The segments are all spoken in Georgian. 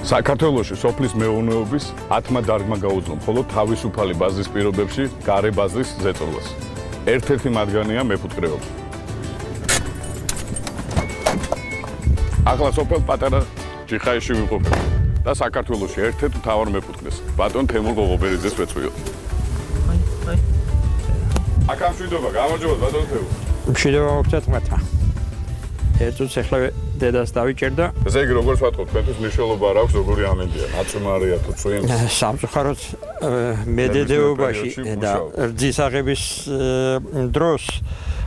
საქართველოში სოფლის მეურნეობის 10 დარგმა გაუძლო მხოლოდ თავისუფალი ბაზრის პირობებში გარე ბაზრის ზეწოლას. ერთ-ერთი მათგანია მეფუტკრეობა. ახლა სოფელ პატარა ჭიხაიში ვიყოფილ და საქართველოში ერთ-ერთ მთავარ მეფუტკრეს ბატონ თემურ გოღობერიძეს ვეწვიო. აქ მშვიდობა, გამარჯობა ბატონ თემურ. მშვიდობა მოგწევთ მათმა. ერთუց ახლა დედას დავიჭერდა. ესე იგი როგორც ვატყობ, თქვენთვის მნიშვნელობა არ აქვს როგორი ამინდია, აწმარია თუ წვიმს. სამწუხაროდ მედედეობაში და რძის აღების დროს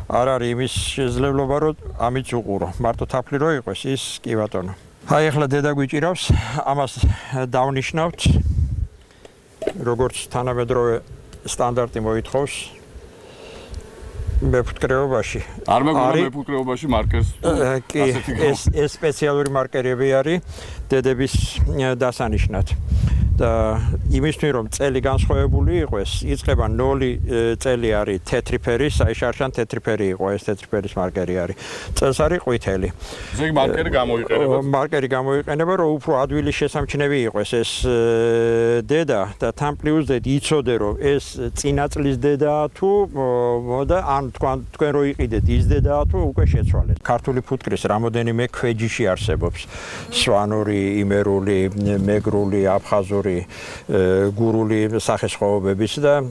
არ არის იმის შესაძლებლობა, რომ ამით უყურო. მარტო თაფლი რო იყოს ის კი ბატონო. აი ახლა დედა გვიჭირავს, ამას დავნიშნავთ. როგორც თანამედროვე სტანდარტი მოითხოვს. მეფუტკრეობაში. არ მეგონა მეფუტკრეობაში მარკერს. კი, ეს სპეციალური მარკერები არის დედების დასანიშნად. და იმისთვის რომ წელი განსხვავებული იყოს, იწყება 0 წელი არის თეთრი ფერის, აი შარშან თეთრი ფერი იყო, ეს თეთრი ფერის მარკერი არის. წელს არის ყვითელი. ესე იგი მარკერი გამოიყენება. მარკერი გამოიყენება, რომ უფრო ადვილი შესამჩნევი იყოს ეს დედა და თან პლუს დედ იცოდე რომ ეს წინა წლის დედაა თუ და ან თქვენ რო იყიდეთ ის დედაა თუ უკვე შეცვალეთ. ქართული ფუტკრის რამოდენიმე ქვეჯიში არსებობს. სვანური, იმერული, მეგრული, აფხაზური გურული სახესხვაობების და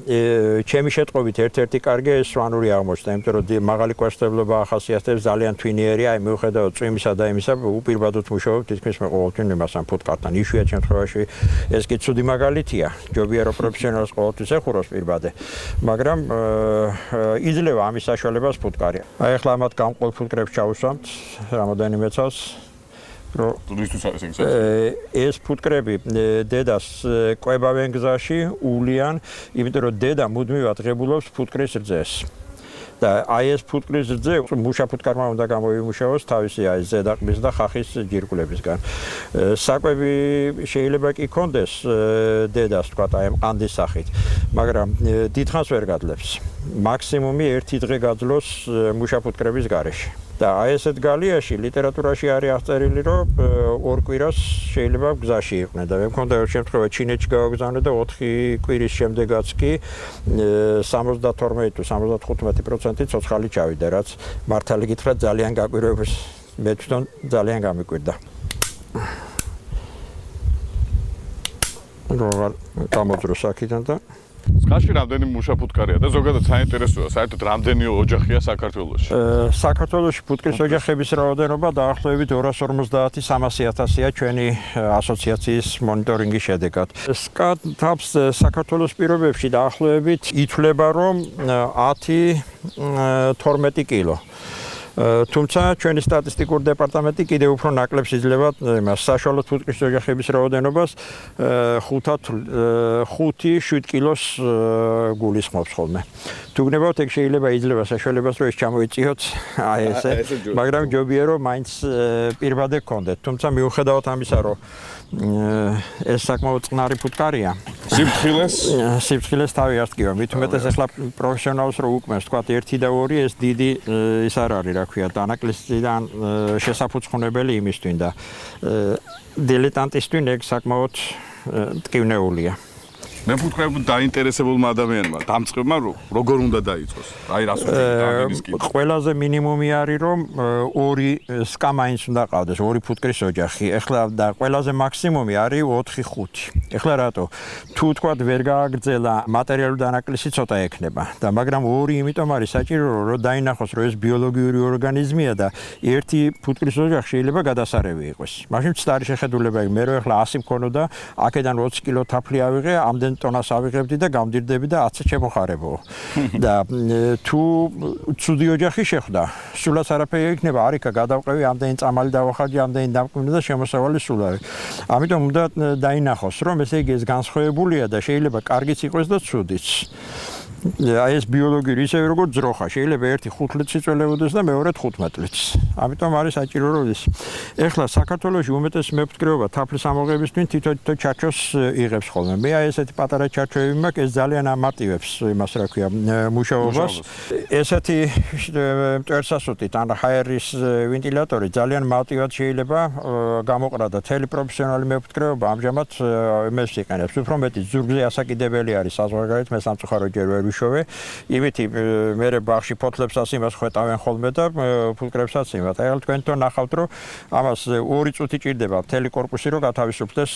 ჩემი შეტყობით ერთ-ერთი კარგი ეს სვანური აღმოჩნდა, იმიტომ რომ მაღალი კვერცხთებლობა ახასიათებს ძალიან თვინიერი, აი მიუხედავად წვიმისა და იმისა, უპირბადოდ მუშაობ თითქმის მე ყოველთვის იმასთან ფუტკართან. იშვიათ შემთხვევაში ეს კი ცუდი მაგალითია. ჯობია რომ პროფესიონალს ყოველთვის ეხუროს პირბადე, მაგრამ იძლევა ამის საშუალებას ფუტკარი. აი ახლა ამათ გამყოლ ფუტკრებს ჩავუსვამთ, რამოდენიმე წელს ეს ფუტკრები დედას კვებავენ გზაში, ულიან, იმიტომ რომ დედა მუდმივად ღებულობს ფუტკრის რძეს. და აი ეს ფუტკრის რძე მუშა ფუტკარმა უნდა გამოიმუშაოს თავისი აი ზედაყბის და ხახის ჯირკვლებისგან. საკვები შეიძლება კი კონდეს დედას, თქვა აი ყანდის სახით, მაგრამ დიდხანს ვერ გაძლებს. მაქსიმუმი 1 დღე გაძლოს მუშა ფუტკრების გარეშე. და აი ესეთ გალიაში ლიტერატურაში არის აღწერილი, რომ 2 კვირას შეიძლება გზაში იყვნენ და მე მქონდა ერთ შემთხვევაში ჩინეთში გავაგზავნე და 4 კვირის შემდეგაც კი 72 თუ 75% ცოცხალი ჩავიდა, რაც მართალი გითხრათ ძალიან გაკვირვებს, მე თვითონ ძალიან გამიკვირდა. როგორ გამოძროს აქედან და სკაში რამდენი მუშა ფუტკარია და ზოგადად საინტერესოა, საერთოდ რამდენი ოჯახია საქართველოში? საქართველოში ფუტკრის ოჯახების რაოდენობა დაახლოებით 250-300,000-ია ჩვენი ასოციაციის მონიტორინგის შედეგად. სკა თავს საქართველოს პირობებში დაახლოებით ითვლება, რომ 10-12 კილო. თუმცა ჩვენი სტატისტიკური დეპარტამენტი კიდევ უფრო ნაკლებს იძლევა იმას საშუალო ფუტკრის ოჯახების რაოდენობას 5-7 კილოს გულისხმობს ხოლმე. თუ გნებავთ, ეგ შეიძლება იძლევა საშუალებას, რომ ეს ჩამოიწიოთ აი ესე, მაგრამ ჯობია რომ მაინც პირბადე გქონდეთ. თუმცა მიუხედავად ამისა, რომ ეს საკმაოდ წყნარი ფუტკარია. სიფრთხილეს თავი არ ტკივა. მით უმეტეს ახლა პროფესიონალს რო უკმეს, თქვა 1 და 2 ეს დიდი ის არ არის, რა ქვია, დანაკლისიდან შესაფუძხუნებელი იმისთვის და დილეტანტისთვის ეგ საკმაოდ ტკივნეულია. მეფუტკრეობ დაინტერესებულმა ადამიანმა, დამწყებმა როგორ უნდა დაიწყოს? აი რას უნდა დააგების კიდე. ყველაზე მინიმუმი არის რომ 2 სკა მაინც უნდა ყავდეს, 2 ფუტკრის ოჯახი. ეხლა და ყველაზე მაქსიმუმი არის 4-5. ეხლა რატო? თუ თქვათ ვერ გააგრძელა, მატერიალური დანაკლისი ცოტა ექნება და მაგრამ 2 იმიტომ არის საჭირო რომ დაინახოს რომ ეს ბიოლოგიური ორგანიზმია და 1 ფუტკრის ოჯახი შეიძლება გადასარევი იყოს. მაშინ ცდარი შეხედულება იქ მე რო ეხლა 100 მქონოდა, აქედან 20 კილო თაფლი ავიღე, ამდენ ტონას ავიღებდი და გამდირდები და 10 შემოხარებო. და თუ ცუდი ოჯახი შეხვდა, სულაც არაფერი იქნება, არიქა გადავყევი, ამდენი წამალი დავახარჯე, ამდენი დამკვირდა და შემოსავალი სულ არის. ამიტომ უნდა დაინახოს, რომ ესე იგი ეს განსხვავებულია და შეიძლება კარგიც იყოს და ცუდიც. აი ეს ბიოლოგიური ისევე როგორც ძროხა, შეიძლება ერთი 5 წლიც იწველებოდეს და მეორე 15 წლიც. ამიტომ არის საჭირო რომ ის. ეხლა საქართველოში უმეტეს მეფუტკრეობა თაფლის ამოღებისთვის თითო ჩარჩოს იღებს ხოლმე. მე აი ესეთი პატარა ჩარჩოები მაქვს, ეს ძალიან ამარტივებს იმას რა ქვია, მუშაობას. ესეთი მტვერსასუტით ან ჰაერის ვენტილატორი ძალიან მარტივად შეიძლება გამოყრა და თელი პროფესიონალი მეფუტკრეობა ამჟამად იმას იყენებს. უფრო მეტი ზურგზე ასაკიდებელი არის საზღვარგარეთ, მე სამწუხაროდ ჯერ ვერ ვიშოვე. იმითი მე ბაღში ფოთლებსაც იმას ხვეტავენ ხოლმე და ფუტკრებსაც იმათ. აი თქვენ თვითონ ნახავთ რომ ამას 2 წუთი ჭირდება მთელი корпуსი რომ გათავისუფლდეს.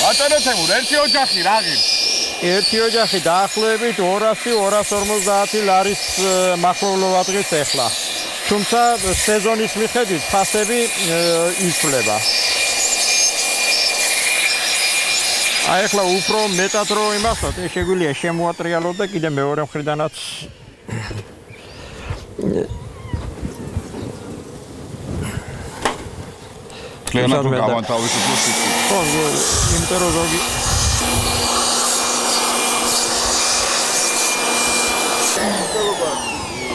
ატარეთემურ ერთი ოჯახი რა ღირს? ერთი ოჯახი დაახლოებით 200-250 ლარის მახლობლად ღირს ახლა. თუმცა სეზონის მიხედვით ფასები იცვლება. აი ახლა უფრო მეტად რო იმახსოვთ, შეგვიძლია შემოატრიალოთ და კიდე მეორე მხრიდანაც კლიანტ რო გამათავისუფლოს სიტყვით. ხო, იმიტომ რომ ზოგი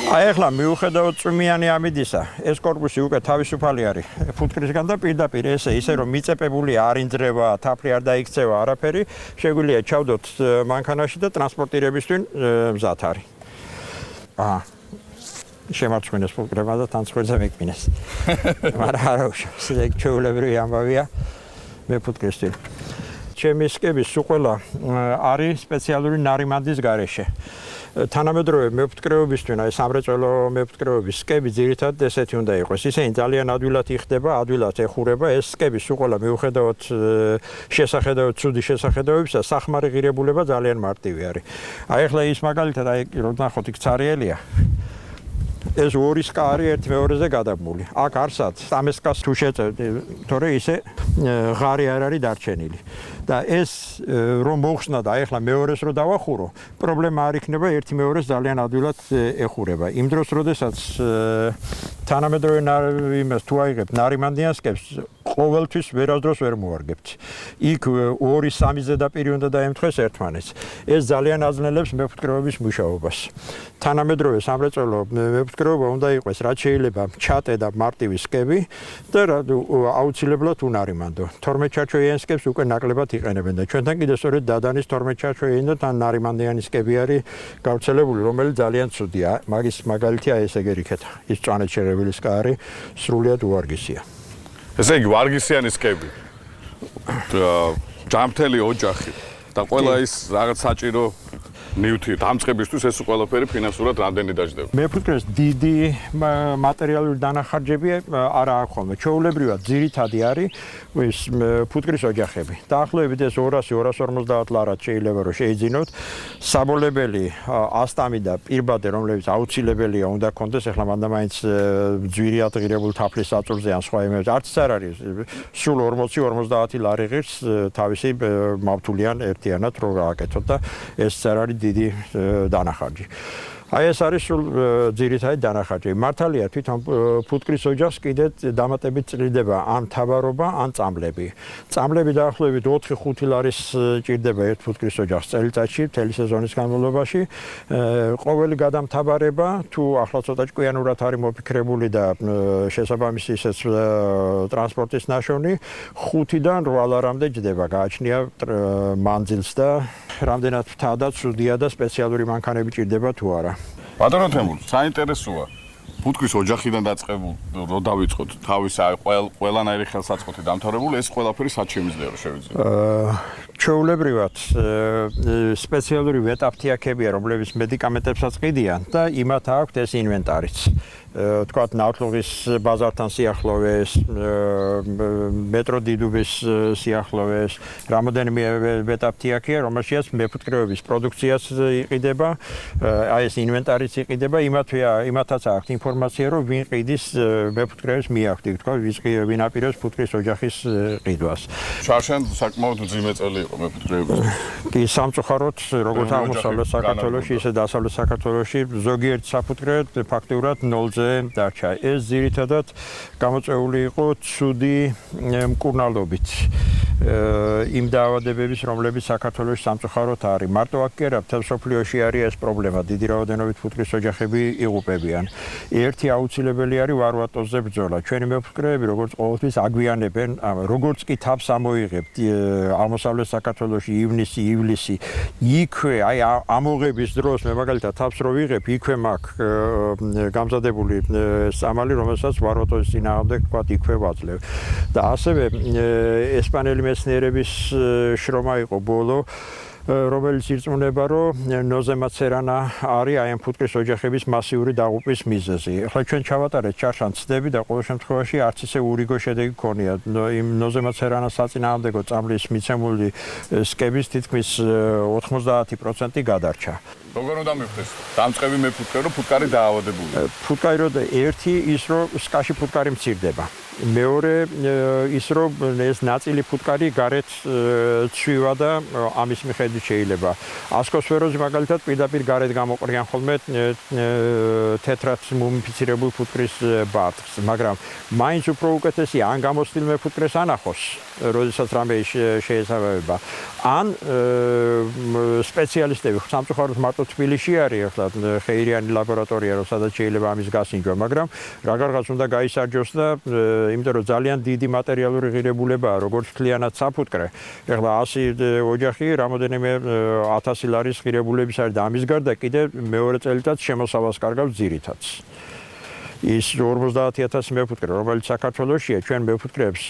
აი ახლა მიუხედავად წვიმიანი ამიდისა, ეს корпуსი უკვე თავისუფალი არის ფუტკრისგან და პირდაპირ ისე რომ მიწეპებული არ ინძრევა, თაფლი არ დაიქცევა, არაფერი, შეგვიძლია ჩავდოთ მანქანაში და ტრანსპორტირებისთვის მზად არის. შემარცხინეს ფუტკრებმა და თან ცხვერზე მეკმინეს. მაგრამ არა უშავს, ეგ ჩვეულებრივი ამბავია მეფუტკრისთვის. ჩემი სკების სულ არის სპეციალური ნარიმანდის გარეშე. თანამედროვე მეფუტკრეობისთვის, აი სამრეწველო მეფუტკრეობის სკები ძირითადად ესეთი უნდა იყოს. ისინი ძალიან ადვილად იხდება, ადვილად ეხურება. ეს სკები სულ მიუხედავად შესახედავად ცუდი შესახედავებისა, სახმარი ღირებულება ძალიან მარტივი არის. აი ახლა ის მაგალითად აი რო ნახოთ იქ цаრიელია. ეს ორი სკა არის ერთი მეორეზე გადაბმული. აქ არსად ამ სკას თუ შეწევთ, თორე ისე ღარი არ არის დარჩენილი. და ეს რომ მოხსნა და ახლა მეორეს რო დავახურო, პრობლემა არ იქნება, ერთი მეორეს ძალიან ადვილად ეხურება. იმ დროს, როდესაც თანამედროვე იმას თუ აიღებთ ნარიმანდიან სკებს, ყოველთვის ვერასდროს ვერ მოარგებთ. იქ 2-3 ზედაპირი უნდა დაემთხვეს ერთმანეთს. ეს ძალიან აძლევს მეფუტკრეობის მუშაობას. თანამედროვე სამრეწველო მეფუტკრეობა უნდა იყოს რაც შეიძლება ჩატე და მარტივი სკები და აუცილებლად უნარიმანდო. 12 ჩარჩოიან სკებს უკვე ნაკლებად იყენებენ და ჩვენთან კიდე სწორედ დადანის 12 ჩარჩოიანი და თან ნარიმანდიანი სკები არის გავრცელებული, რომელიც ძალიან ცუდია. მაგის მაგალითია ეს ეგერიქეთ. ის წვანეთ შერევილი სკა არის, სრულიად უარგისია. ესე იგი ვარგისიანი სკები. ჯამთელი ოჯახი და ყველა ის რაღაც საჭირო ნივთი დამწყებისთვის ეს ყველაფერი ფინანსურად რამდენი დაждდება? მეფუტკრეს დიდი მატერიალური დანახარჯები არ აქვს ხოლმე. ჩვეულებრივად ძირითადი არის ის ფუტკრის ოჯახები. დაახლოებით ეს 200-250 ლარად შეიძლება რომ შეიძინოთ. საბოლებელი ასტამი და პირბადე, რომლებიც აუცილებელია უნდა კონდეს, ახლა მანდამაინც ძვირი აღირებულ თაფლის საწურზე ან სხვა იმებს არც არ არის. სულ 40-50 ლარი ღირს თავისი მავთულიან ერთიანად რო გააკეთოთ და ეს არ არის დიდი დანახარჯი. აი ეს არის სულ ძირითადი დანახარჯი. მართალია თვითონ ფუტკრის ოჯახს კიდე დამატებით ჭირდება ან თაბარობა, ან წამლები. წამლები დაახლოებით 4-5 ლარის ჭირდება ერთ ფუტკრის ოჯახს წელიწადში, მთელი სეზონის განმავლობაში. ყოველი გადამთაბარება თუ ახლა ცოტა ჭკვიანურად არის მოფიქრებული და შესაბამისი ისეც ტრანსპორტის ნაშოვნი 5-დან 8 ლარამდე ჭდება. გააჩნია მანძილს და რამდენად ფთა და ცუდია და სპეციალური მანქანები ჭირდება თუ არა. ბატონო თემურ, საინტერესოა. ფუტკრის ოჯახიდან დაწყებულ რო დავიწყოთ, თავის ყველანაირი ხელსაწყოთი დამთავრებული, ეს ყველაფერი სად შემიძლია რომ შევიძლია? ჩვეულებრივად სპეციალური ვეტ-აფთიაქებია, რომლებიც მედიკამენტებსაც ყიდიან და იმათ აქვთ ეს ინვენტარიც. თქვათ ნავთლუღის ბაზართან სიახლოვეს, მეტრო დიდუბის სიახლოვეს, რამოდენიმე ვეტ-აფთიაქია, რომელშიც მეფუტკრეობის პროდუქციაც იყიდება, აი ეს ინვენტარიც იყიდება, იმათაც აქვთ ინფორმაცია, რომ ვინ ყიდის მეფუტკრეობის მიახვთ, თქვათ ვინ აპირებს ფუტკრის ოჯახის ყიდვას. შარშან საკმაოდ მძიმე წელი იყო მეფუტკრეების. კი სამწუხაროდ როგორც აღმოსავლეთ საქართველოში ისე დასავლეთ საქართველოში ზოგიერთ საფუტკრე ფაქტიურად 0-ზე დარჩა. ეს ძირითადად გამოწვეული იყო ცუდი მკურნალობით. იმ დაავადებების, რომლებიც საქართველოში სამწუხაროდ არის. მარტო აქ კი არა, მთელ მსოფლიოში არის ეს პრობლემა. დიდი რაოდენობით ფუტკრის ოჯახები იღუპებიან. ერთი აუცილებელი არის ვარვატოზზე ბრძოლა. ჩვენი მეფუტკრეები როგორც ყოველთვის აგვიანებენ, როგორც კი თავს ამოიღებთ აღმოსავლეთ საქართველოში ივნისი, ივლისი, იქვე აი ამოღების დროს მე მაგალითად თავს რო ვიღებ, იქვე მაქვს გამზადებული სამალი, რომელსაც ვარვატოზის წინააღმდეგ თქვა იქვე ვაძლევ. და ასევე ესპანელი მეცნიერების შრომა იყო ბოლო, რომელიც ირწმუნება, რომ ნოზემა ცერანა არის აი ამ ფუტკრის ოჯახების მასიური დაღუპვის მიზეზი. ახლა ჩვენ ჩავატარეთ ჩარშან ცდები და ყოველ შემთხვევაში არც ისე ურიგო შედეგი ქონია. იმ ნოზემა ცერანას საწინააღმდეგო წამლის მიცემული სკების თითქმის 90% გადარჩა. როგორ უნდა მივხვდეს? დამწყები მეფუტკრე რომ ფუტკარი დაავადებულია. ფუტკარი რო ერთი ის რომ სკაში ფუტკარი მცირდება. მეორე ის რომ ეს ნაწილი ფუტკარი გარეთ ცვივა და ამის მიხედვით შეიძლება ასკოსფეროზი მაგალითად პირდაპირ გარეთ გამოყრიან ხოლმე თეთრად მუმიფიცირებულ ფუტკრის ბარტს, მაგრამ მაინც უფრო უკეთესია ან გამოცდილ მეფუტკრეს ანახოს, როდესაც რამე შეესაბამება, ან სპეციალისტები სამწუხაროდ მარტო თბილისში არის ახლა ხეირიანი ლაბორატორია, სადაც შეიძლება ამის გასინჯვა, მაგრამ რაღაცას უნდა გაისარჯოს და იმიტომ რომ ძალიან დიდი მატერიალური ღირებულებაა, როგორც მთლიანად საფუტკრე. ეხლა 100 ოჯახი, რამოდენიმე 1000 ლარის ღირებულების არის და ამის გარდა კიდე მეორე წელიწად შემოსავალს კარგავს ძირითადს. ის 50,000 მეფუტკრე, რომელიც საქართველოშია, ჩვენ მეფუტკრეებს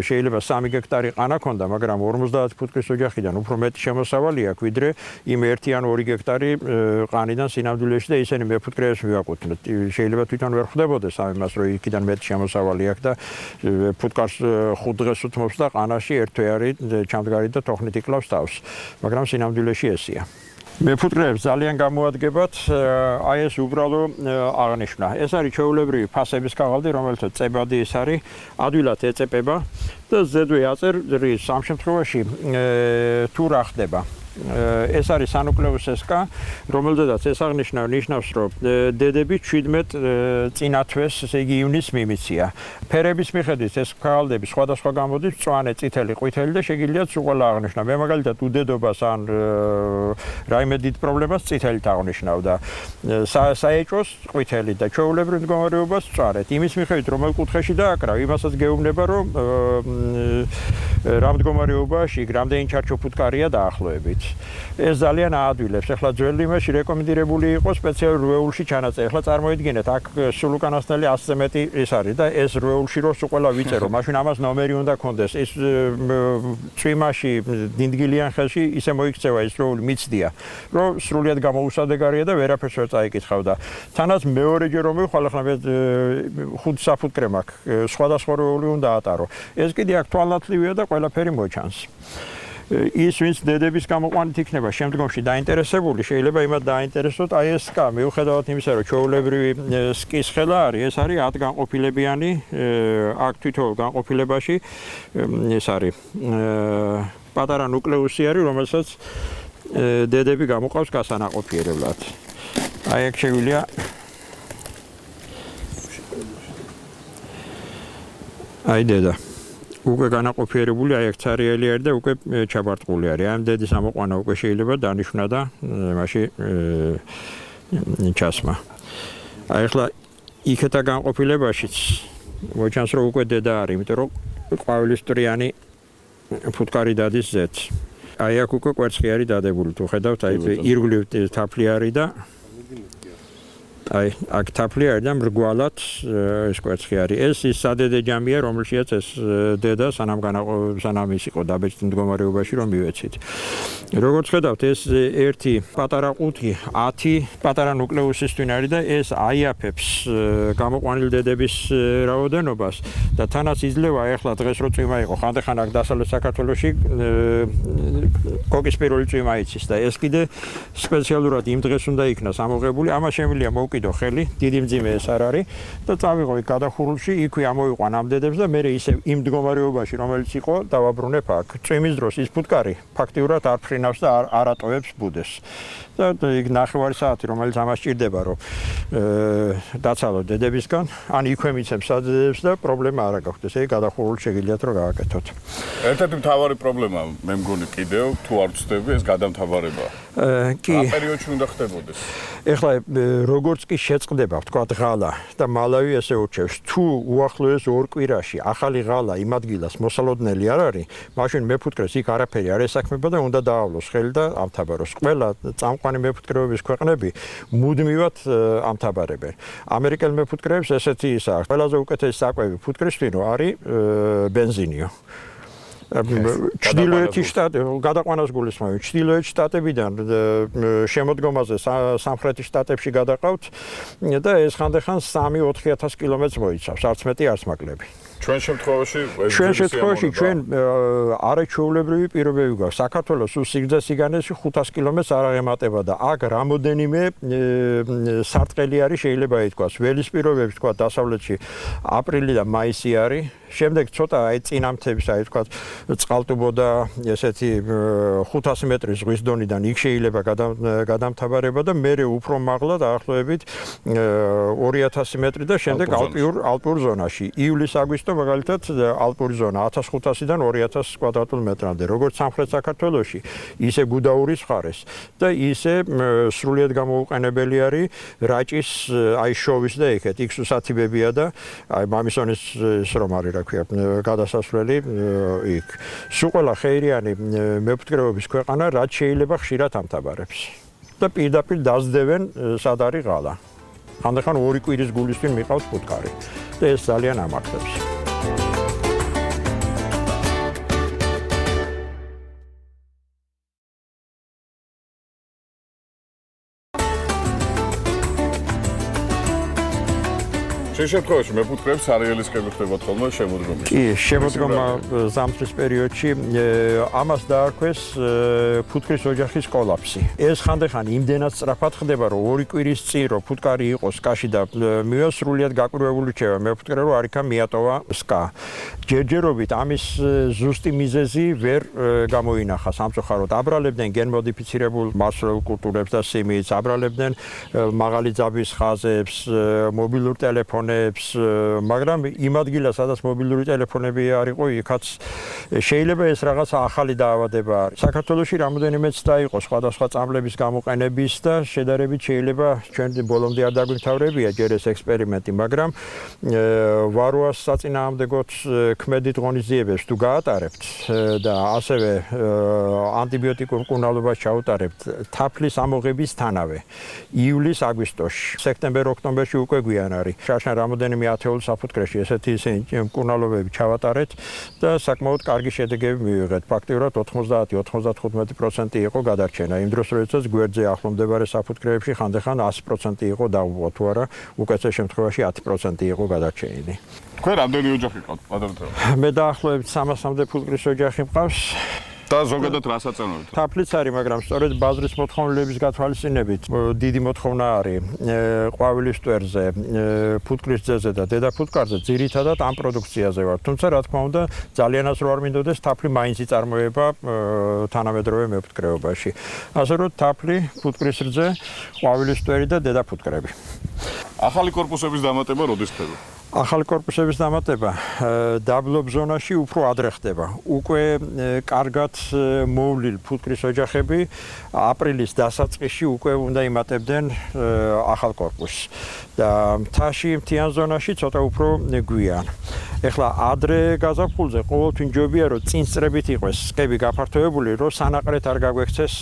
შეიძლება 3 გექტარი ყანა ქონდა, მაგრამ 50 ფუტკრის ოჯახიდან უფრო მეტი შემოსავალი აქვს, ვიდრე იმ 1 ან 2 გექტარი ყანიდან სინამდვილეში და ისინი მეფუტკრეებს მივაკუთვნეთ. შეიძლება თვითონ ვერ ხვდებოდეს ამას, რომ იქიდან მეტი შემოსავალი აქვს და ფუტკარს 5 დღეს უთმობს და ყანაში ერთ თვე არის ჩამდგარი და თოხნით იკლავს თავს, მაგრამ სინამდვილეში ესია. მეფუტკრეებს ძალიან გამოადგებათ აი ეს უბრალო აღნიშვნა. ეს არის ჩვეულებრივი ფასების კაღალდი, რომელსაც წებადი ის არის, ადვილად ეწეპება და ზედვე აწერს ამ შემთხვევაში თუ რა ხდება. ეს არის სანუკლეუსესკა, რომელზედაც ეს აღნიშნა ნიშნავს, რომ დედები 17 წინათვეს, ესე იგი ივნისს მიმიცია. ფერების მიხედვით ეს ქაღალდები სხვადასხვა გამოდის, მწვანე, წითელი, ყვითელი და შეგიძლიათ სულ ყველა აღნიშნა. მე მაგალითად უდედობას ან რაიმე დიდ პრობლემას წითელით აღნიშნავ და საეჭვოს ყვითელი და ჩვეულებრივ მდგომარეობას მწვანეთ. იმის მიხედვით რომელ კუთხეში დააკრავ, იმასაც გეუბნება, რომ რა მდგომარეობაში რამდენი ჩარჩო ფუტკარია დაახლოებით. ეს ძალიან აადვილებს. ახლა ძველი იმაში რეკომენდირებული იყო სპეციალურ რვეულში ჩანაწერი. ახლა წარმოიდგინეთ, აქ სულ უკანასკნელი 100-ზე მეტი ის არის და ეს რვეულში რო სულ ყველა ვიწერო, მაშინ ამას ნომერი უნდა კონდეს. ეს წვიმაში დინდგილიან ხელში ისე მოიქცევა ის რვეული მიცდია, რომ სრულიად გამოუსადეგარია და ვერაფერს ვერ წაიკითხავ და თანაც მეორეჯერ რომ მივხვალ, ახლა მე 5 საფუტკრე მაქვს, სხვადასხვა რვეული უნდა ატარო. ეს კიდე აქტუალნათლივია და ყველაფერი მოჩანს. ის ვინც დედების გამოყვანით იქნება შემდგომში დაინტერესებული, შეიძლება იმათ დაინტერესოთ აი ეს სკა, მიუხედავად იმისა, რომ ჩვეულებრივი სკის ხელა არის, ეს არის 10 განყოფილებიანი, აქ თითოეულ განყოფილებაში ეს არის პატარა ნუკლეუსი არის, რომელსაც დედები გამოყავს გასანაყოფიერებლად. აი აქ შეგვიძლია აი დედა უკვე განაყოფიერებული, აი აქ ცარიელი არის და უკვე ჩაბარტყული არის. ამ დედის ამოყვანა უკვე შეიძლება დანიშნა და მაშინ ჩასმა. აი ახლა იქეთა განყოფილებაშიც მოჩანს, რომ უკვე დედა არის, იმიტომ რომ ყვავილისტრიანი ფუტკარი დადის ზეთს. აი აქ უკვე კვერცხი არის დადებული, თუ ხედავთ, აი ირგვლივ თაფლი არის და აი აქ თაფლი არის და მრგვალად ეს კვერცხი არის. ეს ის სადედე ჯამია, რომელშიაც ეს დედა სანამ ის იყო დაბეჭდ მდგომარეობაში რომ მივეცით. როგორც ხედავთ, ეს ერთი პატარა ყუთი 10 პატარა ნუკლეუსის twin არის და ეს აიაფებს გამოყვანილ დედების რაოდენობას და თანაც იძლევა ახლა დღეს რო წვიმა იყო, ხანდახან აქ დასავლეთ საქართველოში კოკისპირული წვიმა იცის და ეს კიდე სპეციალურად იმ დღეს უნდა იქნას ამოღებული. ამას შემიძლია ჩაუკიდო ხელი, დიდი მძიმე ეს არ არის და წავიღო იქ გადახურულში, იქვე ამოიყვან ამდედებს და მე ისე იმ მდგომარეობაში, რომელიც იყო, დავაბრუნებ აქ. წვიმის დროს ის ფუტკარი ფაქტიურად არ ფრინავს და არ ატოვებს ბუდეს. და იქ ნახევარი საათი, რომელიც ამას ჭირდება, რომ დაცალო დედებისგან, ან იქვე მიცემს სადედებს და პრობლემა არ აქვს. ესე იგი გადახურული შეგიძლიათ რომ გააკეთოთ. ერთ-ერთი მთავარი პრობლემა მე მგონი კიდევ თუ არ ვწდები ეს გადამთაბარება. კი. რა პერიოდში უნდა ხდებოდეს? ეხლა როგორც კი შეწყდება, თქვა ღალა და მალავი ესე ურჩევს, თუ უახლოეს 2 კვირაში ახალი ღალა იმ ადგილას მოსალოდნელი არ არის, მაშინ მეფუტკრეს იქ არაფერი არ ესაქმება და უნდა დაავლოს ხელი და ამთაბაროს. ყველა წამყვანი მეფუტკრეობის ქვეყნები მუდმივად ამთაბარებენ. ამერიკელ მეფუტკრეებს ესეთი ის აქვს. ყველაზე უკეთესი საკვები ფუტკრისთვის არის ბენზინიო. ჩრდილოეთის შტატი გადაყვანას გულისხმობ. ჩრდილოეთის შტატებიდან შემოდგომაზე სამხრეთის შტატებში გადაყავთ და ეს ხანდახან 3-4000 კილომეტრს მოიცავს. არც მეტი, არც მაკლები. ჩვენ შემთხვევაში ჩვენ არაჩვეულებრივი პირობები გვაქვს. საქართველოს სულ სიგრძე-სიგანეში 500 კილომეტრს არ აღემატება და აქ რამოდენიმე სარტყელი არის, შეიძლება ითქვას. ველის პირობებში თქვა დასავლეთში აპრილი და მაისი არის. შემდეგ ცოტა აი წინამთების აი თქვა წყალტუბო და ესეთი 500 მეტრის ზღვის დონიდან იქ შეიძლება გადამთაბარება და მერე უფრო მაღლა დაახლოებით 2000 მეტრი და შემდეგ ალპურ ზონაში. ივლის-აგვისტო მაგალითად ალპური ზონა 1500-დან 2000 კვადრატულ მეტრამდე. როგორც სამხრეთ საქართველოში, ისე გუდაურის მხარეს და ისე სრულიად გამოუყენებელი არის რაჭის აი შოვის და იქეთ იქ სათიბებია და აი მამისონის რომ არის რა ქვია გადასასვლელი იქ. სულ ყველა ხეირიანი მეფუტკრეობის ქვეყანა რაც შეიძლება ხშირად ამთაბარებს და პირდაპირ დაძდევენ სად არის ღალა. ხანდახან 2 კვირის გულისწინ მიყავს ფუტკარი და ეს ძალიან ამართებს. შენ შემთხვევაში მეფუტკრეებს სარიელისკები ხდებათ ხოლმე შემოდგომის. კი, შემოდგომა ზამთრის პერიოდში ამას დაარქვეს ფუტკრის ოჯახის კოლაფსი. ეს ხანდახან იმდენად სწრაფად ხდება, რომ 2 კვირის წინ რო ფუტკარი იყოს სკაში და მიოსრულიად გაკვირვებული რჩება მეფუტკრე, რომ არიქა მიატოვა სკა. ჯერჯერობით ამის ზუსტი მიზეზი ვერ გამოინახა სამწუხაროდ. აბრალებდნენ გენმოდიფიცირებულ მასწავლებლ კულტურებს და სიმინდს, აბრალებდნენ მაღალი ძაბვის ხაზებს, მობილურ ტელეფონებს, მაგრამ იმ ადგილას, სადაც მობილური ტელეფონები არ იყო, იქაც შეიძლება ეს რაღაცა ახალი დაავადება არის. საქართველოში რამოდენიმე ცდა იყო სხვადასხვა წამლების გამოყენების და შედარებით შეიძლება ჩვენ ბოლომდე არ დაგვიმთავრებია ჯერ ეს ექსპერიმენტი, მაგრამ ვაროას საწინააღმდეგოდ ქმედით ღონისძიებებს თუ გაატარებთ და ასევე ანტიბიოტიკურ მკურნალობას ჩაუტარებთ თაფლის ამოღებისთანავე ივლის-აგვისტოში, სექტემბერ-ოქტომბერში უკვე გვიან არის. შარშან რამოდენიმე ათეულ საფუტკრეში ესეთი მკურნალობები ჩავატარეთ და საკმაოდ კარგი შედეგები მივიღეთ. ფაქტიურად 90-95% იყო გადარჩენა. იმ დროს როდესაც გვერდზე ახლომდებარე საფუტკრეებში ხანდახან 100% იყო დაუღო თუ არა, უკეთეს შემთხვევაში 10% იყო გადარჩენილი. თქვენ რამდენი ოჯახი ყავთ, პატარდაო? მე დაახლოებით 300-მდე ფუტკრის ოჯახი მყავს. და ზოგადად რა საწენოებით? თაფლიც არის, მაგრამ სწორედ ბაზრის მოთხოვნილების გათვალისწინებით დიდი მოთხოვნა არის ყვავილის მტვერზე, ფუტკრის ძეზე და დედა ფუტკარზე, ძირითადად ამ პროდუქციაზე ვარ. თუმცა რა თქმა უნდა, ძალიანაც რო არ მინდოდეს, თაფლი მაინც იწარმოება თანამედროვე მეფუტკრეობაში. ასე რომ თაფლი, ფუტკრის რძე, ყვავილის მტვერი და დედა ფუტკრები. ახალი კორპუსების დამატება როდის ხდება? ახალი კორპუსების დამატება დაბლობ ზონაში უფრო ადრე ხდება. უკვე კარგად მოვლილ ფუტკრის ოჯახები აპრილის დასაწყისში უკვე უნდა იმატებდნენ ახალ კორპუსს. და მთაში, მთიან ზონაში ცოტა უფრო გვიან. ეხლა ადრე გაზაფხულზე ყოველთვის ჯობია რომ წინ სწრებით იყოს სკები გაფართოებული, რომ სანაყრეთ არ გაგვექცეს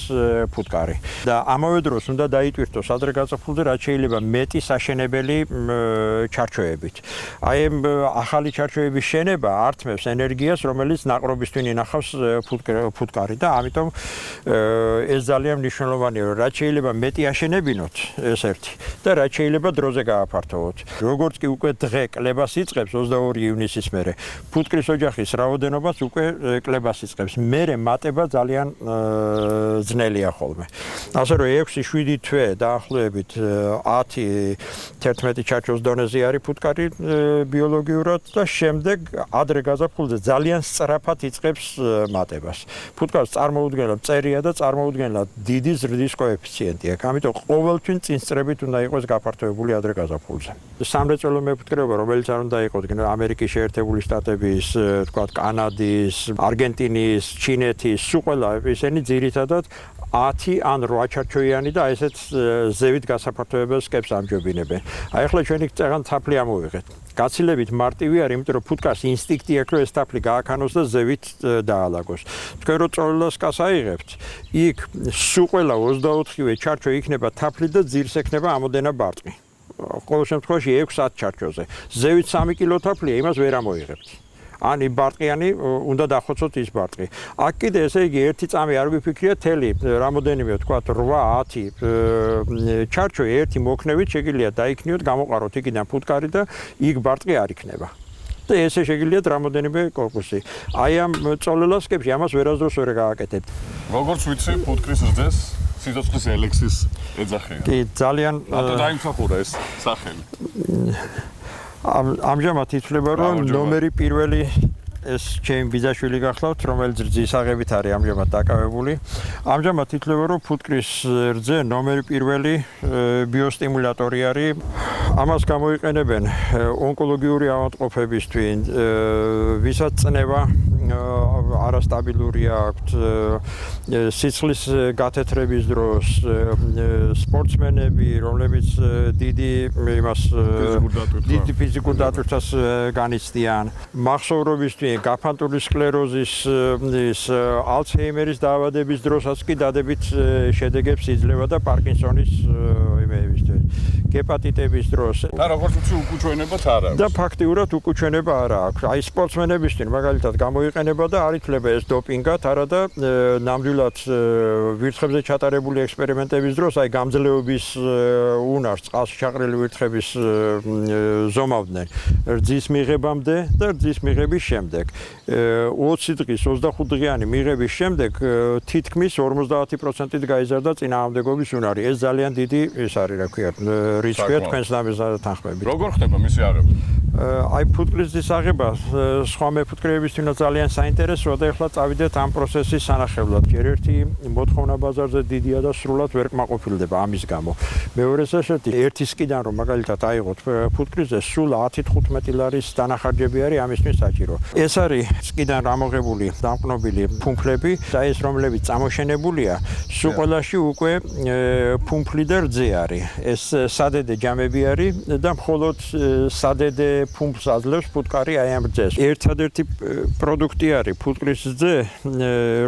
ფუტკარი. და ამავე დროს უნდა დაიტვირთოს ადრე გაზაფხულზე რაც შეიძლება მეტი საშენებელი ჩარჩოებით. აი ამ ახალი ჩარჩოების შენება ართმევს ენერგიას, რომელიც ნაყრობისთვის ინახავს ფუტკარი და ამიტომ ეს ძალიან მნიშვნელოვანია, რომ რაც შეიძლება მეტი აშენებინოთ ეს ერთი და რაც შეიძლება დროზე გააფართოვოთ. როგორც კი უკვე დღე კლებას იწყებს 22 ივნისს ისის მერე ფუტკრის ოჯახის რაოდენობას უკვე კლებას იწყებს. მერე მატება ძალიან ძნელია ხოლმე. ასე რომ 6-7 თვე დაახლოებით 10-11 ჩარჩოს დონეზე არის ფუტკარი ბიოლოგიურად და შემდეგ ადრე გაზაფხულზე ძალიან სწრაფად იწყებს მატებას. ფუტკარს წარმოუდგენლად წერია და წარმოუდგენლად დიდი ზრდის კოეფიციენტი აქვს. ამიტომ ყოველთვის წინსწრებით უნდა იყოს გაფართოებული ადრე გაზაფხულზე. სამრეწველო მეფუტკრეობა, რომელიც არ უნდა იყოს ამერიკის შეერთებული შტატების, თქვათ, კანადის, არგენტინის, ჩინეთის, სულ ყველა ისინი ძირითადად 10 ან 8 ჩარჩოიანი და ესეც ზევით გასაფართოებელს კებს ამჯობინებენ. აი ახლა ჩვენი წეგან თაფლი ამოვიღეთ. გაცილებით მარტივი არის, იმიტომ რომ ფუტკარს ინსტინქტი აქვს, რომ ეს თაფლი გააქანოს და ზევით დაალაგოს. თქვენ რო წოლილას კას აიღებთ, იქ სულ ყველა 24-ვე ჩარჩო იქნება თაფლი და ძირს ექნება ამოდენა ბარტყი. ყოველ შემთხვევაში 6-10 ჩარჩოზე. ზევით 3 კილო თაფლია, იმას ვერ ამოიღებთ. ან ბარტყიანი უნდა დახოცოთ ის ბარტყი. აქ კიდე ესე იგი ერთი წამი არ ვიფიქრია თელი რამოდენიმე თქვათ 8-10 ჩარჩო ერთი მოქნევით შეგიძლიათ დაიქნიოთ, გამოყაროთ იქიდან ფუტკარი და იქ ბარტყი არ იქნება. და ესე შეგიძლიათ რამოდენიმე კორპუსი. აი ამ წოლილას კებში ამას ვერასდროს ვერ გააკეთებთ. როგორც ვიცი, ფუტკრის რძეს სიცოცხლის ელექსის ეძახიან. კი, ძალიან რატო დაიმსახურა ეს სახელი? ამჟამად ითვლება, რომ ნომერი პირველი ეს ჩემი ბიძაშვილი გახლავთ, რომელიც რძის აღებით არის ამჟამად დაკავებული. ამჟამად ითვლება, რომ ფუტკრის რძე ნომერი პირველი ბიოსტიმულატორი არის. ამას გამოიყენებენ ონკოლოგიური ავადმყოფებისთვის, ვისაც წნევა არასტაბილური აქვთ, სიცხლის გათეთრების დროს, სპორტსმენები, რომლებიც დიდი ფიზიკურ დატვირთვას განიცდიან, მახსოვრობისთვის, გაფანტული სკლეროზის, ალცჰეიმერის დაავადების დროსაც კი დადებით შედეგებს იძლევა და პარკინსონის იმეებისთვის, ჰეპატიტების დროს. და როგორც ვიცი, უკუჩვენებაც არ აქვს. და ფაქტიურად უკუჩვენება არ აქვს. აი სპორტსმენებისთვის მაგალითად გამოიყენება და არ ითვლება ეს დოპინგად, არადა ნამდვილად ვირთხებზე ჩატარებული ექსპერიმენტების დროს აი გამძლეობის უნარს, წყალში ჩაყრილი ვირთხების ზომავდნენ რძის მიღებამდე და რძის მიღების შემდეგ. 20 დღის 25 დღიანი მიღების შემდეგ თითქმის 50%-ით გაიზარდა წინააღმდეგობის უნარი. ეს ძალიან დიდი ის არის, რა ქვია, რისკია თქვენს თანხმებით. როგორ ხდება მისი აღება? აი ფუტკრის რძის აღება სხვა მეფუტკრეებისთვის ძალიან საინტერესოა და ეხლა წავიდეთ ამ პროცესის სანახევლად. ჯერ ერთი მოთხოვნა ბაზარზე დიდია და სრულად ვერ კმაყოფილდება ამის გამო. მეორე საერთოდ ერთი სკიდან რომ მაგალითად აიღოთ ფუტკრის რძეს, სულ 10-15 ლარის დანახარჯები არის ამისთვის საჭირო. ეს არის სკიდან ამოღებული დამკნობილი ფუმფლები და ეს რომლებიც წამოშენებულია, სულ ყველაში უკვე ფუმფლი და რძე არის. ეს სადედე ჯამები არის და მხოლოდ სადედე ფუმფლს აძლევს ფუტკარი აი ამ რძეს. ერთადერთი პროდუქტი არის ფუტკრის რძე,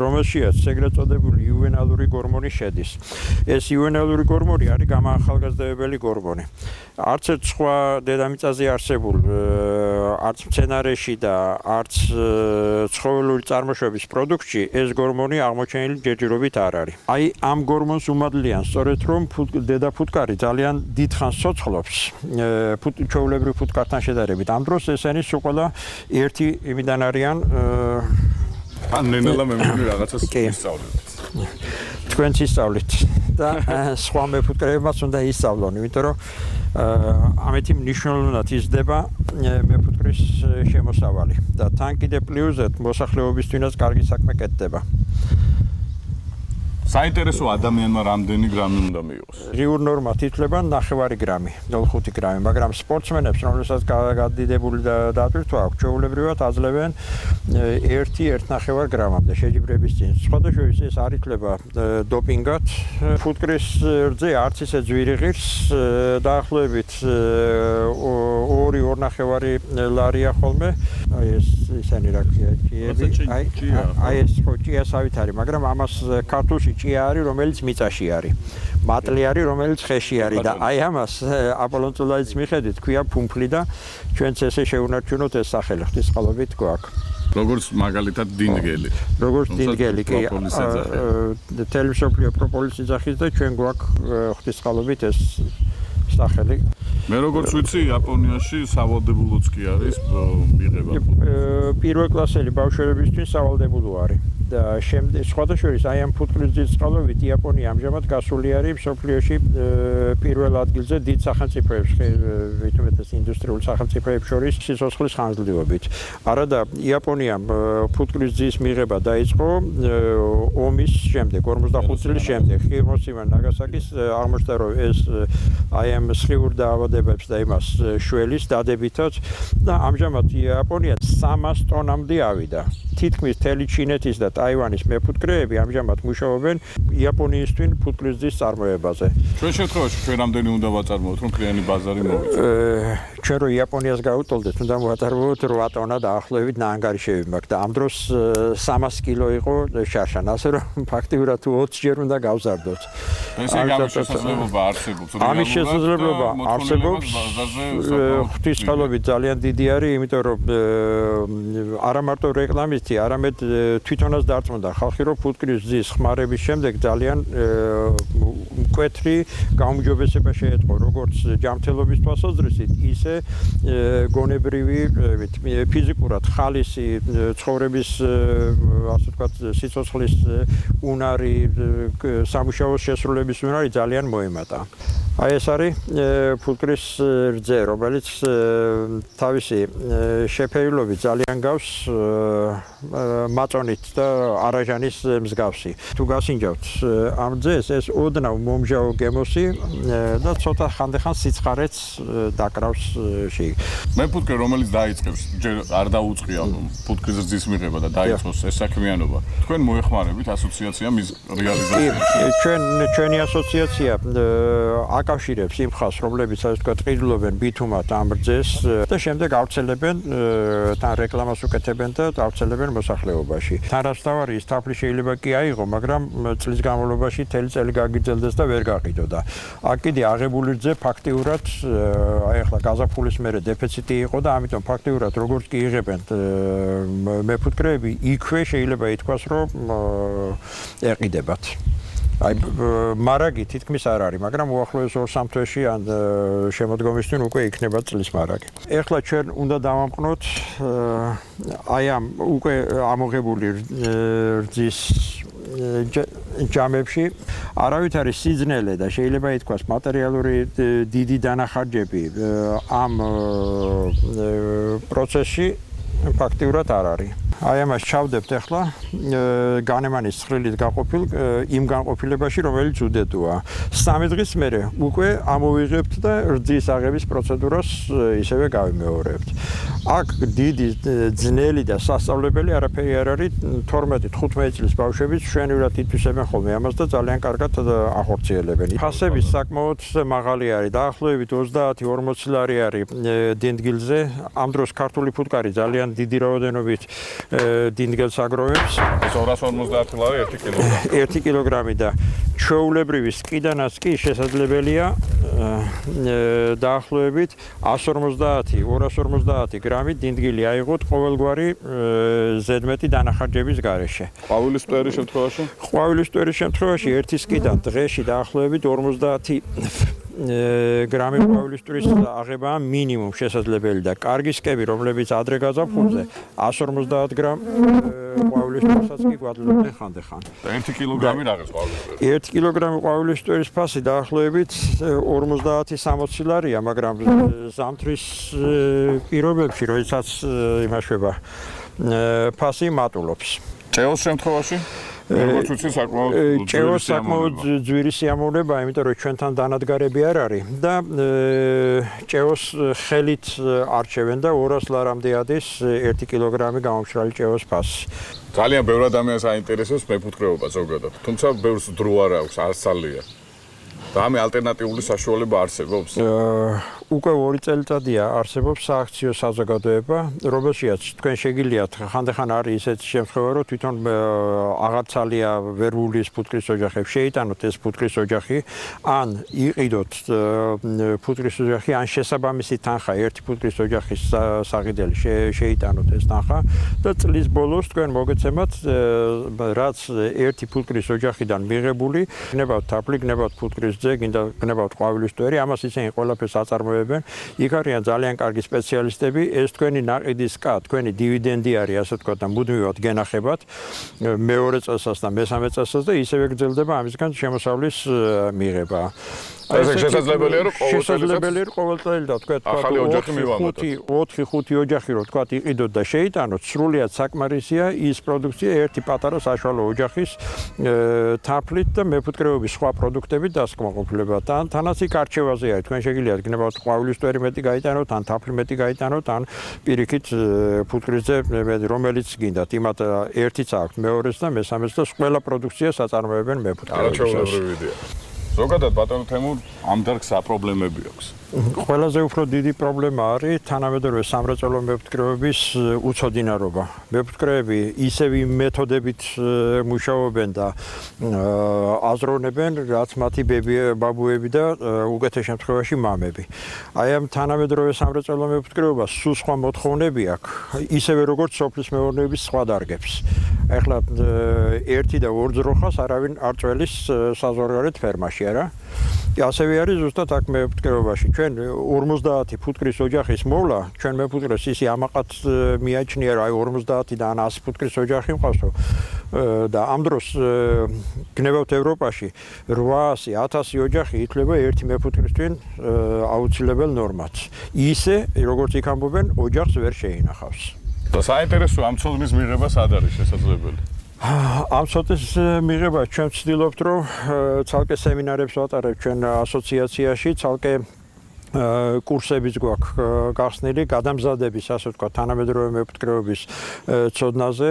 რომელშიაც ეგრეთ წოდებული იუვენალური გორმონი შედის. ეს იუვენალური გორმონი არის გამაახალგაზრდებელი გორმონი. არც ერთ სხვა დედამიწაზე არსებულ არც მცენარეში და არც ცხოველური წარმოშობის პროდუქტში ეს გორმონი აღმოჩენილი ჯერჯერობით არ არის. აი ამ გორმონს უმადლიან სწორედ რომ დედა ფუტკარი ძალიან დიდხანს ცოცხლობს ჩვეულებრივ ფუტკართან შედარებით. ამ დროს ესენი სულ ყველა ერთი იმიდან არიან ან ნენელა მე მგონი რაღაცას ისწავლეთ. თქვენც ისწავლეთ და სხვა მეფუტკრეებმაც უნდა ისწავლონ, იმიტომ რომ ამეთი მნიშვნელოვნად იზრდება მეფუტკრის შემოსავალი და თან კიდე პლუსად მოსახლეობისთვისაც კარგი საქმე კეთდება. საინტერესო ადამიანმა რამდენი გრამი უნდა მიიღოს? ღიურ ნორმად ითვლება 9 გრამი, 0,5 გრამი, მაგრამ სპორტსმენებს, რომლებსაც გადიდებული დატვირთვა აქვს, ჩვეულებრივად აძლევენ 1-1,5 გრამამდე შეჯიბრების წინ. სხვადასხვა ეს არ ითვლება დოპინგად. ფუტკრის რძე არც ისე ძვირი ღირს, დაახლოებით 2-2,5 ლარია ხოლმე. აი ეს ისენი რა ქვია, ჭიები. აი ეს ხო ჭიასავით არის, მაგრამ ამას ქართულში ჭია არის, რომელიც მიწაში არის. მატლი არის, რომელიც ხეში არის და აი ამას აპოლონ წულაძის მიხედვით ქვია ფუმფლი და ჩვენც ესე შეუნარჩუნოთ ეს სახელი ღვთისმშობლობით გვაქვს. როგორც მაგალითად დინგელი. როგორც დინგელი კი თელმშობლიო პროპოლისის ძახის და ჩვენ გვაქვს ღვთისმშობლობით ეს სახელი. მე როგორც ვიცი, იაპონიაში სავალდებულოც კი არის მიღება. პირველ კლასელი ბავშვებისთვის სავალდებულო არის. და შემდეგ სხვადასხვა აი ამ ფუტკრისძის წყალობით იაპონია ამჟამად გასული არის მსოფლიოში პირველ ადგილზე დიდ სახელმწიფოებს, ვიტყვით ინდუსტრიულ სახელმწიფოებს შორის სიცოცხლის ხანგრძლივობით. არადა იაპონიამ ფუტკრისძის მიღება დაიწყო ომის შემდეგ, 45 წლის შემდეგ. ჰიროსიმა ნაგასაკის აღმოჩნდა, რომ ეს აი ამ სხიურ დაავადებებს და იმას შველის დადებითად და ამჟამად იაპონია 300 ტონამდე ავიდა. თითქმის მთელი ჩინეთის და ტაივანის მეფუტკრეები ამჟამად მუშაობენ იაპონიისთვის ფუტკრისძის წარმოებაზე. ჩვენ შემთხვევაში ჩვენ რამდენი უნდა ვაწარმოოთ, რომ კლიენტი ბაზარი მოვიწოდოთ? ჩვენ რო იაპონიას გავუტოლდეთ, უნდა მოვაწარმოოთ 8 ტონა დაახლოებით ნაანგარიშები მაქვს და ამ დროს 300 კილო იყო შარშან, ასე რომ ფაქტიურად 20 ჯერ უნდა გავზარდოთ. ესე იგი ამის შესაძლებლობა არსებობს. ამის შესაძლებლობა არსებობს. ღვთისმშობლობით ძალიან დიდი არის, იმიტომ რომ არა მარტო რეკლამითი, არამედ თვითონაც დარწმუნდა ხალხი, რომ ფუტკრისძის ხმარების შემდეგ ძალიან მკვეთრი გაუმჯობესება შეეწყო, როგორც ჯანმრთელობის თვალსაზრისით, ისე გონებრივი, ფიზიკურად ხალისი ცხოვრების, ასე ვთქვათ, სიცოცხლის უნარი, სამუშაოს შესრულების უნარი ძალიან მოემატა. აი ეს არის ფუტკრის რძე, რომელიც თავისი შეფერილობით ძალიან გავს მაწონით და არაჟანის მსგავსი. თუ გასინჯავთ ამ ძეს, ეს ოდნავ მომჟავო გემოსი და ცოტა ხანდახან სიცხარეც დაკრავს შიგ. მე ფუტკრი, რომელიც დაიწყებს, ჯერ არ დაუწყია ფუტკრის რძის მიღება და დაიწყოს ეს საქმიანობა. თქვენ მოეხმარებით ასოციაციამ ის რეალიზაციას? ჩვენი ასოციაცია აკავშირებს იმ ხალხს, რომლებიც ასე ვთქვათ, ყიდულობენ ბითუმად ამ რძეს და შემდეგ ავრცელებენ, თან რეკლამას უკეთებენ და ავრცელებენ მოსახლეობაში. თან რაც თავარი ის თაფლი შეიძლება კი აიღო, მაგრამ წლის განმავლობაში მთელი წელი გაგიძელდეს და ვერ გაყიდო და აქ კიდე აღებული რძე ფაქტიურად აი ახლა გაზაფხულის მერე დეფიციტი იყო და ამიტომ ფაქტიურად როგორც კი იღებენ მეფუტკრეები, იქვე შეიძლება ითქვას, რომ ეყიდებათ. აი მარაგი თითქმის არ არის, მაგრამ უახლოეს 2-3 თვეში ან შემოდგომისთვის უკვე იქნება წლის მარაგი. ეხლა ჩვენ უნდა დავამყნოთ აი ამ უკვე ამოღებული რძის ჯამებში არავით არის სიძნელე და შეიძლება ითქვას მატერიალური დიდი დანახარჯები ამ პროცესში ფაქტიურად არ არის. აი ამას ჩავდებთ ახლა განემანის ცხრილით გაყოფილ იმ განყოფილებაში, რომელიც უდედოა. 3 დღის მერე უკვე ამოვიღებთ და რძის აღების პროცედურას ისევე გავიმეორებთ. აქ დიდი ძნელი და სასწავლებელი არაფერი არ არის. 12-15 წლის ბავშვებიც ჩვენივრად ითვისებენ ხოლმე ამას და ძალიან კარგად ახორციელებენ. ფასები საკმაოდ მაღალი არის, დაახლოებით 30-40 ლარი არის დინდგილზე. ამ დროს ქართული ფუტკარი ძალიან დიდი რაოდენობით დინდგელს აგროვებს. 250 ლარი 1 კილოგრამი. 1 კილოგრამი და ჩვეულებრივი სკიდანაც კი შესაძლებელია დაახლოებით 150-250 გრამი დინდგილი აიღოთ ყოველგვარი ზედმეტი დანახარჯების გარეშე. ყვავილის მტვერის შემთხვევაში? ყვავილის მტვერის შემთხვევაში ერთი სკიდან დღეში დაახლოებით 50 გრამი ყვავილის მტვრის აღება მინიმუმ შესაძლებელი და კარგი სკები, რომლებიც ადრე გაზაფხულზე 150 გრამ ყვავილის მტვერსაც კი გვადლებდნენ ხანდახან. 1 კილოგრამი რაღაც ყვავილის მტვერი. 1 კილოგრამი ყვავილის მტვერის ფასი დაახლოებით 50-60 ლარია, მაგრამ ზამთრის პირობებში, როდესაც იმაშვება, ფასი მატულობს. ჭეოს შემთხვევაში? როგორც ვიცი, საკმაოდ ძვირი სიამოვნებაა, იმიტომ რომ ჩვენთან დანადგარები არ არის და ჭეოს ხელით არჩევენ და 200 ლარამდე ადის 1 კილოგრამი გამომშრალი ჭეოს ფასი. ძალიან ბევრ ადამიანს აინტერესებს მეფუტკრეობა ზოგადად, თუმცა ბევრს დრო არ აქვს, ასწალია. და ამე ალტერნატიული საშუალება არსებობს? უკვე 2 წელიწადია არსებობს სააქციო საზოგადოება, რომელშიც თქვენ შეგიძლიათ ხანდახან არის ისეთი შემთხვევა, რომ თვითონ აღარცალია ვერვულის ფუტკრის ოჯახებს, შეიტანოთ ეს ფუტკრის ოჯახი, ან იყიდოთ ფუტკრის ოჯახი, ან შესაბამისი თანხა ერთი ფუტკრის ოჯახის საყიდელი შეიტანოთ ეს თანხა და წლის ბოლოს თქვენ მოგეცემათ რაც ერთი ფუტკრის ოჯახიდან მიღებული, გნებავთ თაფლი, გნებავთ ფუტკრის ზე, გინდა გნებავთ ყვავილის მტვერი, ამას ისინი ყველაფერს აწარმოებენ საწარმოებენ. იქ არიან ძალიან კარგი სპეციალისტები. ეს თქვენი ნაყიდის კა, თქვენი დივიდენდი არის, ასე ვთქვათ, და მუდმივად გენახებათ მეორე წელსაც და მესამე წელსაც და ისევე გრძელდება ამისგან შემოსავლის მიღება. შესაძლებელია რომ ყოველწელი და თქვა 4-5 ოჯახი რო თქვა იყიდოთ და შეიტანოთ, სრულიად საკმარისია ის პროდუქცია ერთი პატარა საშუალო ოჯახის თაფლით და მეფუტკრეობის სხვა პროდუქტებით დასკმაყოფილება. თანაც იქ არჩევაზე არის, თქვენ შეგიძლიათ გნებავთ ყვავილის ტვერი მეტი გაიტანოთ, ან თაფლი მეტი გაიტანოთ, ან პირიქით ფუტკრიზე რომელიც გინდათ. იმათ ერთიც აქვს, მეორეც და მესამეც და ყველა პროდუქციას აწარმოებენ მეფუტკრეობისას. ზოგადად ბატონო თემურ ამ დარგს საპრობლემები აქვს. ყველაზე უფრო დიდი პრობლემა არის თანამედროვე სამრეწველო მეფუტკრეობის უცოდინარობა. მეფუტკრეები ისევ იმ მეთოდებით მუშაობენ და აზროვნებენ, რაც მათი ბაბუები და უკეთეს შემთხვევაში მამები. აი ამ თანამედროვე სამრეწველო მეფუტკრეობას სულ სხვა მოთხოვნები აქვს, ისევე როგორც სოფლის მეურნეობის სხვა დარგებს. ეხლა 1 და 2 ძროხას არავინ არ წველის საზღვარგარეთ ფერმაში, არა? ასევე არის ზუსტად აქ მეფუტკრეობაში. ჩვენ 50 ფუტკრის ოჯახის მოვლა, ჩვენ მეფუტკრეს ისი ამაყად მიაჩნია, რომ აი 50 და 100 ფუტკრის ოჯახი მყავსო. და ამ დროს გნებავთ ევროპაში 800, 1000 ოჯახი ითვლება ერთი მეფუტკრისთვის აუცილებელ ნორმად. ისე, როგორც იქ ამბობენ, ოჯახს ვერ შეინახავს. და საინტერესო ამ ცოდნის მიღება სად არის შესაძლებელი? ამ ცოდნის მიღება ჩვენ ვცდილობთ, რომ ცალკე სემინარებს ვატარებთ ჩვენ ასოციაციაში, ცალკე კურსებიც გვაქვს გახსნილი გადამზადების, ასე ვთქვათ, თანამედროვე მეფუტკრეობის ცოდნაზე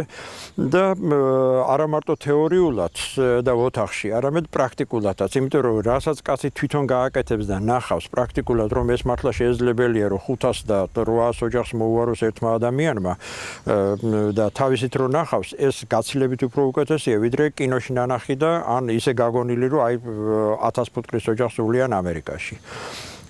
და არა მარტო თეორიულად და ოთახში, არამედ პრაქტიკულადაც, იმიტომ რომ რასაც კაცი თვითონ გააკეთებს და ნახავს პრაქტიკულად, რომ ეს მართლა შესაძლებელია, რომ 500 და 800 ოჯახს მოუაროს ერთმა ადამიანმა და თავისით რო ნახავს, ეს გაცილებით უფრო უკეთესია, ვიდრე კინოში ნანახი და ან ისე გაგონილი, რომ აი 1000 ფუტკრის ოჯახს უვლიან ამერიკაში.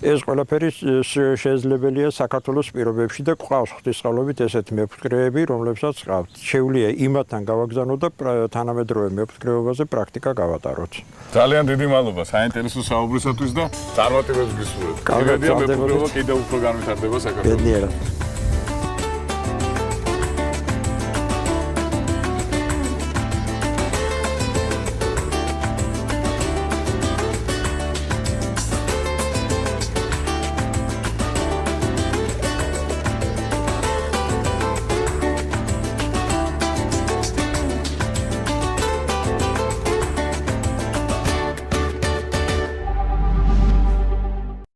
ეს ყველაფერი შესაძლებელია საქართველოს პირობებში და გვყავს ღვთისმსხალობით ესეთი მეფუტკრეები, რომლებსაც ყავთ. შეუძლია იმათთან გავაგზავნოთ და თანამედროვე მეფუტკრეობაზე პრაქტიკა გავატაროთ. ძალიან დიდი მადლობა საინტერესო საუბრისათვის და წარმატებებს გისურვებთ. კარგად, მეფუტკრეობა კიდევ უფრო განვითარდება საქართველოში. ბედნიერად.